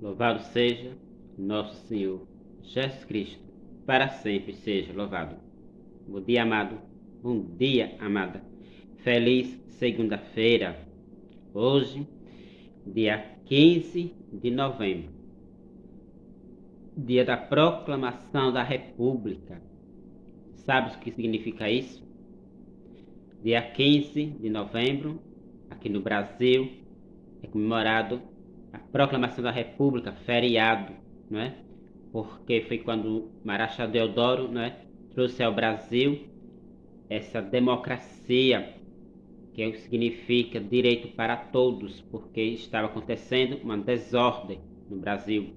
Louvado seja nosso Senhor Jesus Cristo, para sempre seja louvado. Bom dia, amado. Bom dia, amada. Feliz segunda-feira. Hoje, dia 15 de novembro, dia da proclamação da República. Sabes o que significa isso? Dia 15 de novembro, aqui no Brasil, é comemorado a proclamação da República, feriado, não é? Porque foi quando Marechal Deodoro, não é, trouxe ao Brasil essa democracia, que significa direito para todos, porque estava acontecendo uma desordem no Brasil.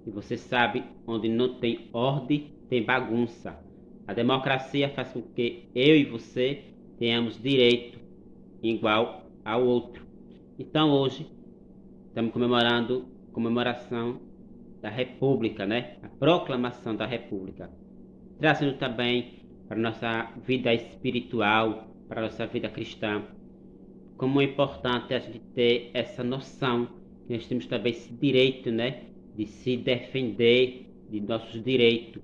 E você sabe, onde não tem ordem, tem bagunça. A democracia faz com que eu e você tenhamos direito igual ao outro. Então hoje estamos comemorando a comemoração da República, né? A proclamação da República, trazendo também para a nossa vida espiritual, para a nossa vida cristã, como é importante a gente ter essa noção que nós temos também esse direito, né? De se defender de nossos direitos.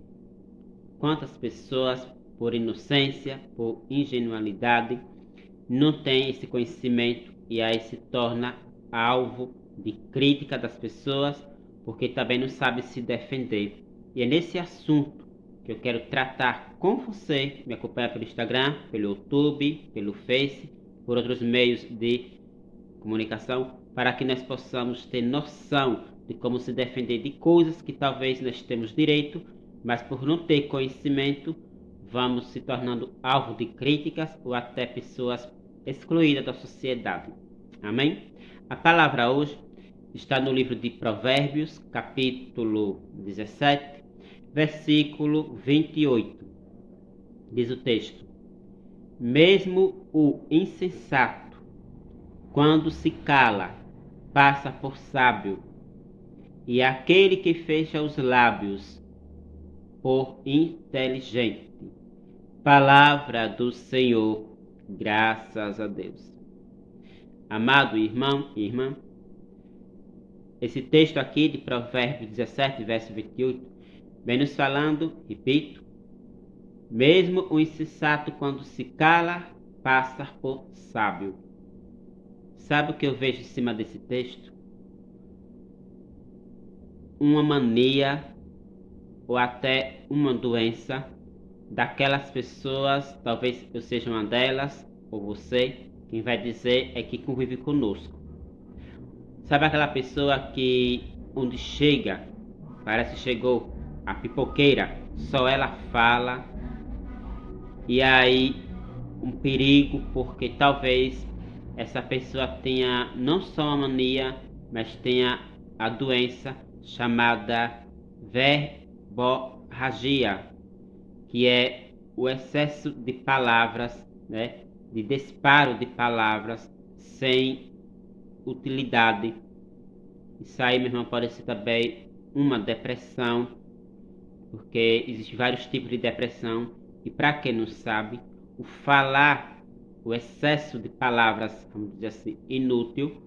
Quantas pessoas, por inocência, por ingenuidade, não têm esse conhecimento e aí se torna alvo de crítica das pessoas, porque também não sabe se defender. E é nesse assunto que eu quero tratar com você, que me acompanha pelo Instagram, pelo YouTube, pelo Face, por outros meios de comunicação, para que nós possamos ter noção de como se defender de coisas que talvez nós temos direito, mas por não ter conhecimento, vamos se tornando alvo de críticas ou até pessoas excluídas da sociedade. Amém? A palavra hoje está no livro de Provérbios, capítulo 17, versículo 28. Diz o texto: mesmo o insensato, quando se cala, passa por sábio, e aquele que fecha os lábios, por inteligente. Palavra do Senhor, graças a Deus. Amado irmão e irmã, esse texto aqui de Provérbios 17, verso 28, vem nos falando, repito, mesmo o insensato quando se cala, passa por sábio. Sabe o que eu vejo em cima desse texto? Uma mania ou até uma doença daquelas pessoas, talvez eu seja uma delas, ou você, quem vai dizer é que convive conosco. Sabe aquela pessoa que onde chega, parece que chegou a pipoqueira, só ela fala, e aí um perigo, porque talvez essa pessoa tenha não só uma mania, mas tenha a doença chamada verborragia, que é o excesso de palavras, né? De disparo de palavras sem utilidade. Isso aí, meu irmão, pode ser também uma depressão, porque existem vários tipos de depressão. E para quem não sabe, o falar, o excesso de palavras, vamos dizer assim, inútil,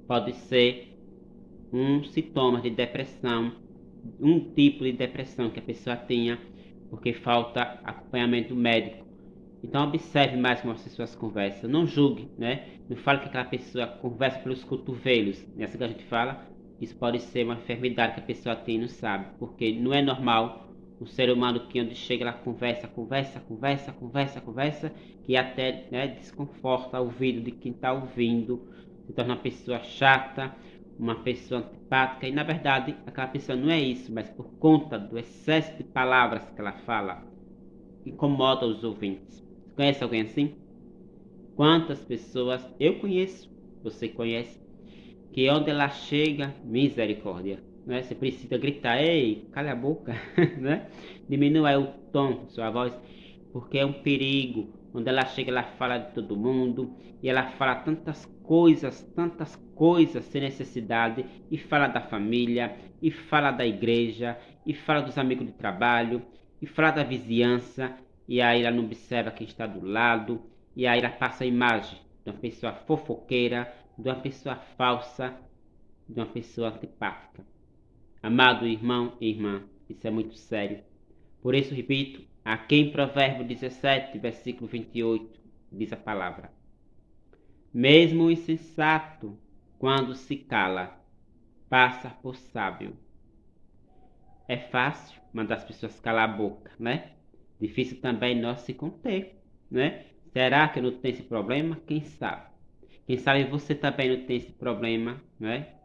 pode ser um sintoma de depressão, um tipo de depressão que a pessoa tenha, porque falta acompanhamento médico. Então observe mais como as pessoas conversam, não julgue, né? Não fale que aquela pessoa conversa pelos cotovelos, é assim que a gente fala. Isso pode ser uma enfermidade que a pessoa tem e não sabe, porque não é normal um ser humano que onde chega ela conversa, que até, né, desconforta o ouvido de quem está ouvindo, se torna uma pessoa chata, uma pessoa antipática, e na verdade aquela pessoa não é isso, mas por conta do excesso de palavras que ela fala, incomoda os ouvintes. Você conhece alguém assim? Quantas pessoas eu conheço, você conhece, que onde ela chega, misericórdia, né? Você precisa gritar, ei, cala a boca, né? Diminua o tom da sua voz, porque é um perigo. Onde ela chega, ela fala de todo mundo, e ela fala tantas coisas sem necessidade, e fala da família, e fala da igreja, e fala dos amigos de trabalho, e fala da vizinhança, e aí ela não observa quem está do lado, e aí ela passa a imagem de uma pessoa fofoqueira, de uma pessoa falsa, de uma pessoa antipática. Amado irmão e irmã, isso é muito sério. Por isso, repito, aqui em Provérbio 17, versículo 28, diz a palavra: mesmo o insensato, quando se cala, passa por sábio. É fácil mandar as pessoas calar a boca, né? Difícil também nós se conter, né? Será que eu não tenho esse problema? Quem sabe? Quem sabe você também não tem esse problema, né?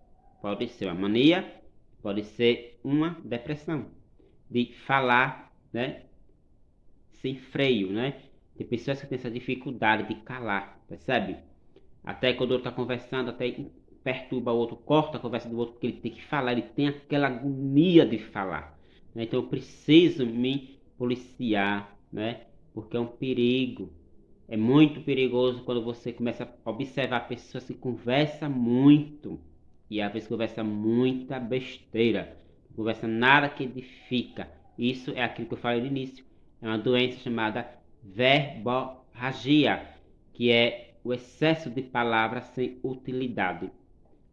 Pode ser uma mania, pode ser uma depressão. De falar, né? Sem freio, né? Tem pessoas que têm essa dificuldade de calar, percebe? Até quando o outro está conversando, até perturba o outro, corta a conversa do outro, porque ele tem que falar, ele tem aquela agonia de falar, né? Então eu preciso me policiar, né? Porque é um perigo. É muito perigoso quando você começa a observar pessoas que conversam muito e às vezes conversa muita besteira, não conversa nada que edifica. Isso é aquilo que eu falei no início. É uma doença chamada verborragia, que é o excesso de palavras sem utilidade.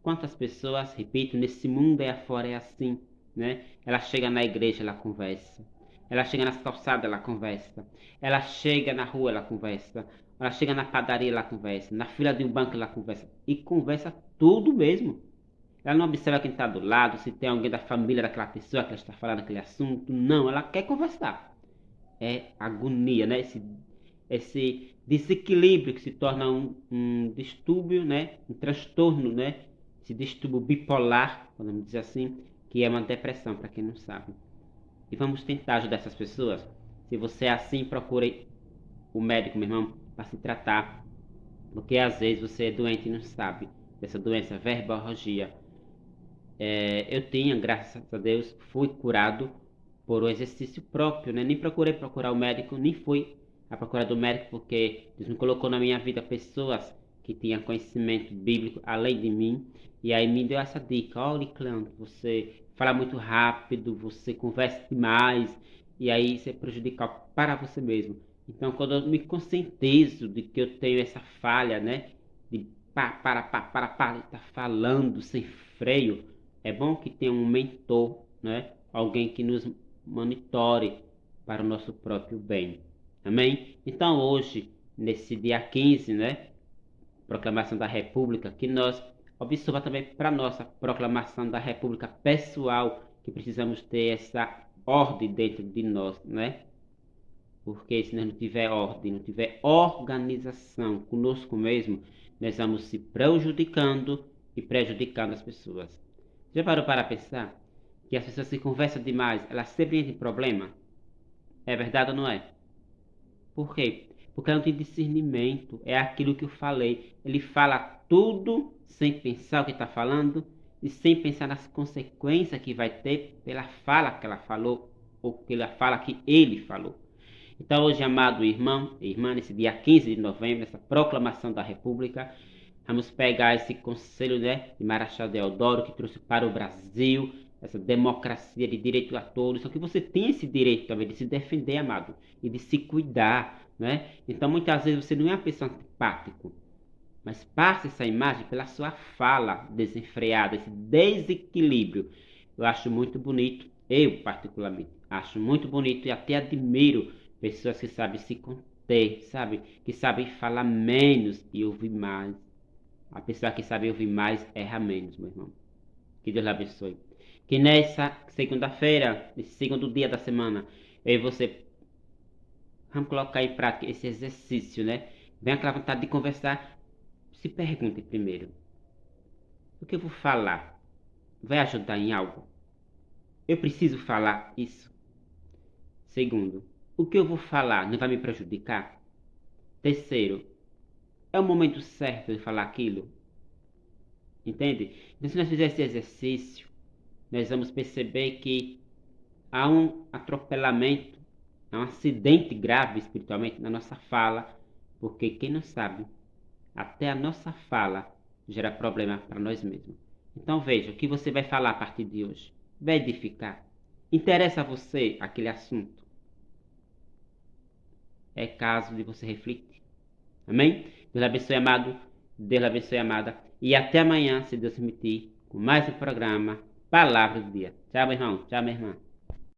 Quantas pessoas, repito, nesse mundo aí afora é assim, né? Ela chega na igreja, ela conversa. Ela chega nas calçadas, ela conversa. Ela chega na rua, ela conversa. Ela chega na padaria, ela conversa. Na fila de um banco, ela conversa. E conversa tudo mesmo. Ela não observa quem está do lado, se tem alguém da família daquela pessoa que ela está falando aquele assunto. Não, ela quer conversar. É agonia, né? Esse desequilíbrio que se torna um distúrbio, né? Um transtorno, né? Esse distúrbio bipolar, podemos dizer assim, que é uma depressão, para quem não sabe. E vamos tentar ajudar essas pessoas. Se você é assim, procure o médico, meu irmão, para se tratar. Porque às vezes você é doente e não sabe dessa doença, verborragia. Eu tinha, graças a Deus, fui curado por um exercício próprio, né? Nem procurei procurar o médico, nem fui à procura do médico, porque Deus me colocou na minha vida pessoas que tinham conhecimento bíblico além de mim, e aí me deu essa dica: olha, Cleandro, você fala muito rápido, você conversa demais, e aí isso é prejudicial para você mesmo. Então, quando eu me conscientizo de que eu tenho essa falha, né, de estar falando sem freio, é bom que tenha um mentor, né, alguém que nos monitore para o nosso próprio bem. Amém? Então hoje, nesse dia 15, né, proclamação da República, que nós observa também para nossa proclamação da República pessoal, que precisamos ter essa ordem dentro de nós, né? Porque se nós não tiver ordem, não tiver organização conosco mesmo, nós vamos se prejudicando e prejudicando as pessoas. Já parou para pensar que as pessoas que conversam demais, elas sempre têm problema? É verdade ou não é? Por quê? Porque ela não tem discernimento. É aquilo que eu falei. Ele fala tudo sem pensar o que está falando e sem pensar nas consequências que vai ter pela fala que ela falou ou pela fala que ele falou. Então, hoje, amado irmão e irmã, nesse dia 15 de novembro, nessa proclamação da República, vamos pegar esse conselho, né, de Marechal Deodoro, que trouxe para o Brasil essa democracia de direito a todos. Só que você tem esse direito também de se defender, amado, e de se cuidar, né? Então, muitas vezes você não é uma pessoa antipática, mas passa essa imagem pela sua fala desenfreada, esse desequilíbrio. Eu acho muito bonito, eu particularmente, acho muito bonito e até admiro pessoas que sabem se conter, sabe? Que sabem falar menos e ouvir mais. A pessoa que sabe ouvir mais erra menos, meu irmão. Que Deus lhe abençoe. Que nessa segunda-feira, nesse segundo dia da semana, eu e você vamos colocar em prática esse exercício, né? Vem aquela vontade de conversar. Se pergunte primeiro: o que eu vou falar? Vai ajudar em algo? Eu preciso falar isso? Segundo, o que eu vou falar não vai me prejudicar? Terceiro, é o momento certo de falar aquilo? Entende? Então, se nós fizermos esse exercício, nós vamos perceber que há um atropelamento, há um acidente grave espiritualmente na nossa fala, porque quem não sabe, até a nossa fala gera problema para nós mesmos. Então veja, o que você vai falar a partir de hoje? Vai edificar? Interessa a você aquele assunto? É caso de você refletir. Amém? Deus abençoe, amado. Deus abençoe, amada. E até amanhã, se Deus permitir, com mais um programa Palavra do dia. Tchau, meu irmão. Tchau, minha irmã.